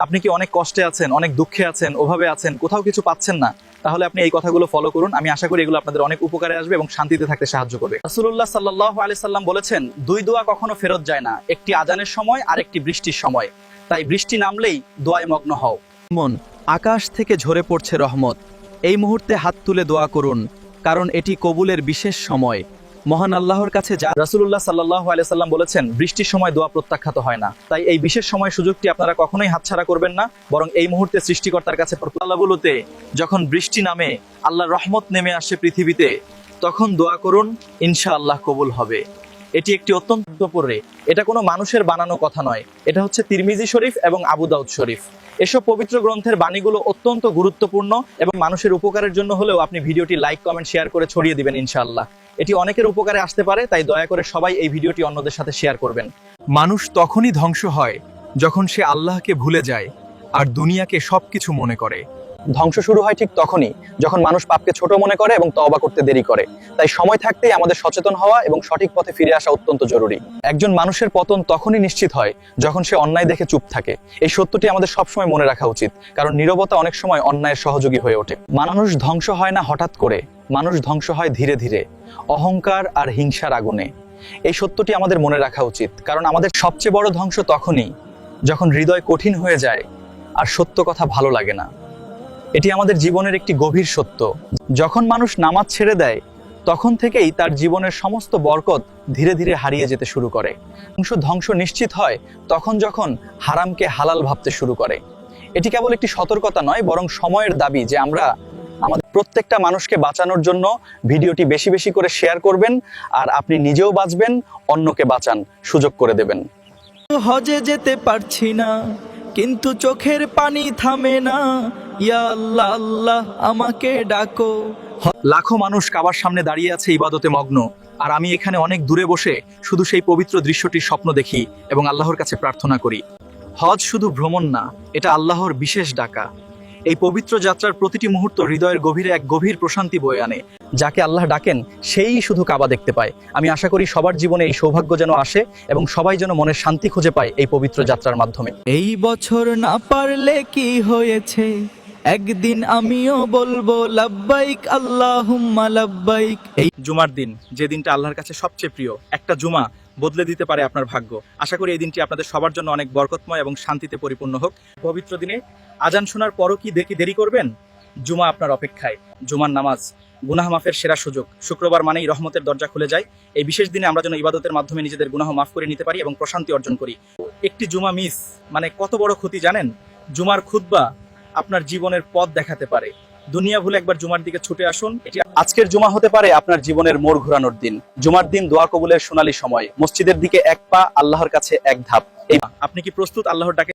আপনি কি অনেক কষ্টে আছেন, অনেক দুঃখে আছেন, ওভাবে আছেন, কোথাও কিছু পাচ্ছেন না, তাহলে আপনি এই কথাগুলো ফলো করুন। আমি আশা করি এগুলো আপনাদের অনেক উপকারে আসবে এবং শান্তিতে থাকতে সাহায্য করবে। রাসূলুল্লাহ সাল্লাল্লাহু আলাইহি সাল্লাম বলেছেন, দুই দোয়া কখনো ফেরত যায় না, একটি আজানের সময় আর একটি বৃষ্টির সময়। তাই বৃষ্টি নামলেই দোয়ায় মগ্ন হও। মন আকাশ থেকে ঝরে পড়ছে রহমত, এই মুহূর্তে হাত তুলে দোয়া করুন, কারণ এটি কবুলের বিশেষ সময়। মহান আল্লাহর কাছে যা রাসূলুল্লাহ সাল্লাল্লাহু আলাইহি সাল্লাম বলেছেন, বৃষ্টির সময় দোয়া প্রত্যাখ্যাত হয় না। তাই এই বিশেষ সময় সুযোগটি আপনারা কখনোই হাতছাড়া করবেন না, বরং এই মুহূর্তে সৃষ্টিকর্তার কাছে আল্লাহগুলোতে যখন বৃষ্টি নামে, আল্লাহর রহমত নেমে আসে পৃথিবীতে, তখন দোয়া করুন, ইনশাআল্লাহ কবুল হবে। এটি একটি অত্যন্ত পরে, এটা কোনো মানুষের বানানো কথা নয়, এটা হচ্ছে তিরমিজি শরীফ এবং আবু দাউদ শরীফ। এসব পবিত্র গ্রন্থের বাণীগুলো অত্যন্ত গুরুত্বপূর্ণ এবং মানুষের উপকারের জন্য হলেও আপনি ভিডিওটি লাইক, কমেন্ট, শেয়ার করে ছড়িয়ে দিবেন ইনশাআল্লাহ। এটি অনেকের উপকারে আসতে পারে, তাই দয়া করে সবাই এই ভিডিওটি অন্যদের সাথে শেয়ার করবেন। মানুষ তখনই ধ্বংস হয় যখন সে আল্লাহকে ভুলে যায় আর দুনিয়াকে সবকিছু মনে করে। ধ্বংস শুরু হয় ঠিক তখনই যখন মানুষ পাপকে ছোট মনে করে এবং তওবা করতে দেরি করে। তাই সময় থাকতেই আমাদের সচেতন হওয়া এবং সঠিক পথে ফিরে আসা অত্যন্ত জরুরি। একজন মানুষের পতন তখনই নিশ্চিত হয় যখন সে অন্যায় দেখে চুপ থাকে। এই সত্যটি আমাদের সবসময় মনে রাখা উচিত, কারণ নীরবতা অনেক সময় অন্যায়ের সহযোগী হয়ে ওঠে। মানুষ ধ্বংস হয় না হঠাৎ করে, মানুষ ধ্বংস হয় ধীরে ধীরে, অহংকার আর হিংসার আগুনে। এই সত্যটি আমাদের মনে রাখা উচিত, কারণ আমাদের সবচেয়ে বড় ধ্বংস তখনই যখন হৃদয় কঠিন হয়ে যায় আর সত্য কথা ভালো লাগে না। এটি আমাদের জীবনের একটি গভীর সত্য। যখন মানুষ নামাজ ছেড়ে দেয়, তখন থেকেই তার জীবনের সমস্ত বরকত ধীরে ধীরে হারিয়ে যেতে শুরু করে। ধ্বংস নিশ্চিত হয় তখন যখন হারামকে হালাল ভাবতে শুরু করে। এটি কেবল একটি সতর্কতা নয়, বরং সময়ের দাবি যে আমরা আমাদের প্রত্যেকটা মানুষকে বাঁচানোর জন্য ভিডিওটি বেশি বেশি করে শেয়ার করবেন, আর আপনি নিজেও বাঁচবেন, অন্যকে বাঁচান সুযোগ করে দেবেন। হজে যেতে পারছি না, কিন্তু চোখের পানি থামে না, ইয়া আল্লাহ আল্লাহ আমাকে ডাকো। লাখো মানুষ কাবার সামনে দাঁড়িয়ে আছে ইবাদতে মগ্ন, আর আমি এখানে অনেক দূরে বসে শুধু সেই পবিত্র দৃশ্যটির স্বপ্ন দেখি এবং আল্লাহর কাছে প্রার্থনা করি। হজ শুধু ভ্রমণ না, এটা আল্লাহর বিশেষ ডাকা। এই পবিত্র যাত্রার প্রতিটি মুহূর্ত হৃদয়ের গভীরে এক গভীর প্রশান্তি বয়ে আনে। যাকে আল্লাহ ডাকেন সেই শুধু কাবা দেখতে পায়। আমি আশা করি সবার জীবনে এই সৌভাগ্য যেন আসে এবং সবাই যেন মনের শান্তি খুঁজে পায় এই পবিত্র যাত্রার মাধ্যমে। এই বছর না পারলে কি হয়েছে, একদিন আমিও বলবো লাব্বাইক আল্লাহুম্মা লাব্বাইক। এই জুমার দিন, যে দিনটা আল্লাহর কাছে সবচেয়ে প্রিয়, একটা জুমা বদলে দিতে পারে আপনার ভাগ্য। আশা করি এই দিনটি আপনাদের সবার জন্য অনেক বরকতময় এবং শান্তিতে পরিপূর্ণ হোক। পবিত্র দিনে আজান শোনার পরও কি দেরি করবেন? জুমা আপনার অপেক্ষায়। জুমার নামাজ গুনাহ মাফের সেরা সুযোগ। শুক্রবার মানেই রহমতের দরজা খুলে যায়। এই বিশেষ দিনে আমরা যেন ইবাদতের মাধ্যমে নিজেদের গুনাহ মাফ করে নিতে পারি এবং প্রশান্তি অর্জন করি। একটি জুমা মিস মানে কত বড় ক্ষতি জানেন? জুমার খুতবা আপনার জীবনের পথ দেখাতে পারে। দুনিয়া ভুলে একবার জুমার দিকে ছুটে আসুন। এটি আজকের জুমা হতে পারে আপনার জীবনের মোড় ঘোরানোর দিন। জুমার দিন দোয়া কবুলের সোনালী সময়। মসজিদের দিকে এক পা, আল্লাহর কাছে এক ধাপ। আপনি কি প্রস্তুত আল্লাহর ডাকে